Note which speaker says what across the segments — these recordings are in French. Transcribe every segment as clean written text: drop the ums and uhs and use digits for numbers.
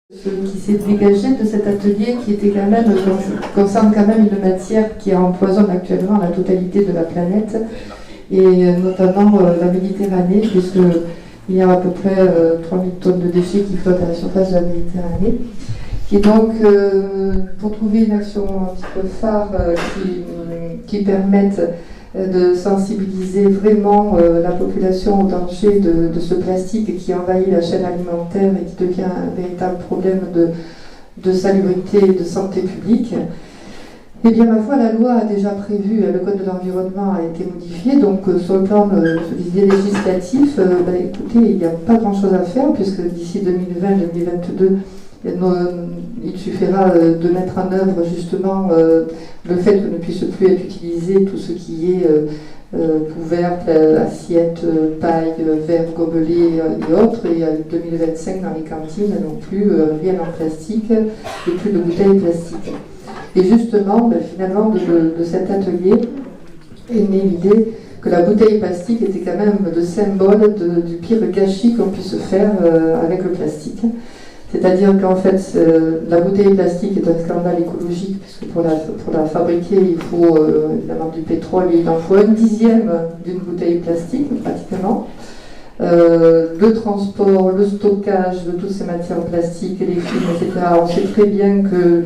Speaker 1: Ce qui s'est dégagé de cet atelier qui était quand même, concerne quand même une matière qui empoisonne actuellement la totalité de la planète et notamment la Méditerranée, puisqu'il y a à peu près 3000 tonnes de déchets qui flottent à la surface de la Méditerranée. Et donc, pour trouver une action un petit peu phare qui permette de sensibiliser vraiment la population au danger de ce plastique qui envahit la chaîne alimentaire et qui devient un véritable problème de salubrité et de santé publique. Eh bien, ma foi, la loi a déjà prévu, le code de l'environnement a été modifié, donc sur le plan législatif, écoutez, il n'y a pas grand-chose à faire, puisque d'ici 2020-2022, il suffira de mettre en œuvre justement le fait que ne puisse plus être utilisé tout ce qui est couvercle, assiette, paille, verre, gobelet et autres. Et en 2025, dans les cantines, non plus rien en plastique et plus de bouteilles plastiques. Et justement, finalement, de cet atelier est née l'idée que la bouteille plastique était quand même le symbole du pire gâchis qu'on puisse faire avec le plastique. C'est-à-dire qu'en fait, la bouteille plastique est un scandale écologique, puisque pour la fabriquer, il faut évidemment du pétrole, et il en faut 1/10 d'une bouteille plastique, pratiquement. Le transport, le stockage de toutes ces matières plastiques, les films, etc. On sait très bien que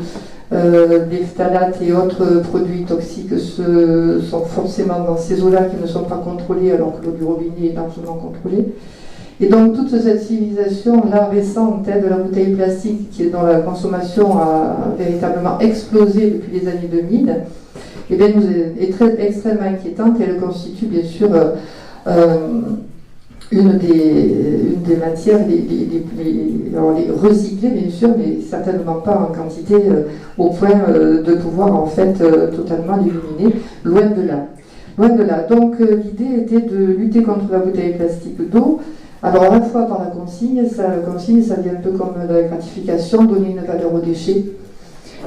Speaker 1: les phtalates et autres produits toxiques sont forcément dans ces eaux-là qui ne sont pas contrôlées, alors que l'eau du robinet est largement contrôlée. Et donc toute cette civilisation-là récente de la bouteille plastique, dont la consommation a véritablement explosé depuis les années 2000, eh bien, est extrêmement inquiétante, et elle constitue bien sûr une des matières les recyclées bien sûr, mais certainement pas en quantité au point de pouvoir en fait totalement l'éliminer, loin de là. Loin de là. Donc l'idée était de lutter contre la bouteille plastique d'eau. Alors à la fois par la consigne, ça vient un peu comme la gratification, donner une valeur aux déchets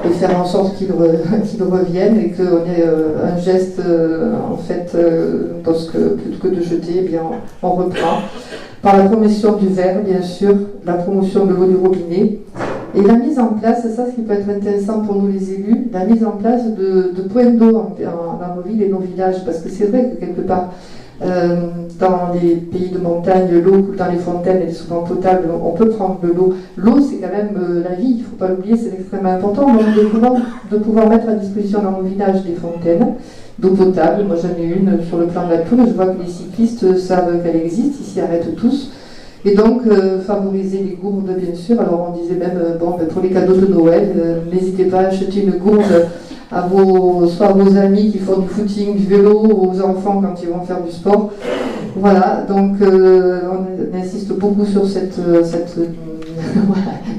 Speaker 1: et faire en sorte qu'ils reviennent, et qu'on ait un geste en fait, parce que plutôt que de jeter, eh bien, on reprend. Par la promotion du verre, bien sûr, la promotion de l'eau du robinet, et la mise en place, ça ce qui peut être intéressant pour nous les élus, la mise en place de points d'eau dans nos villes et nos villages, parce que c'est vrai que quelque part, dans les pays de montagne, l'eau coule dans les fontaines, elle est souvent potable, on peut prendre de l'eau. L'eau, c'est quand même la vie, il ne faut pas l'oublier, c'est extrêmement important. Donc de pouvoir mettre à disposition dans nos villages des fontaines d'eau potable. Moi j'en ai une sur le plan de la Tour, je vois que les cyclistes savent qu'elle existe, ils s'y arrêtent tous. Et donc favoriser les gourdes, bien sûr. Alors on disait même, pour les cadeaux de Noël, n'hésitez pas à acheter une gourde soit à vos amis qui font du footing, du vélo, aux enfants quand ils vont faire du sport. Voilà, donc on insiste beaucoup sur cette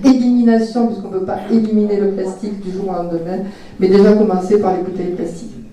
Speaker 1: élimination, puisqu'on ne peut pas éliminer le plastique du jour au lendemain, mais déjà commencer par les bouteilles plastiques.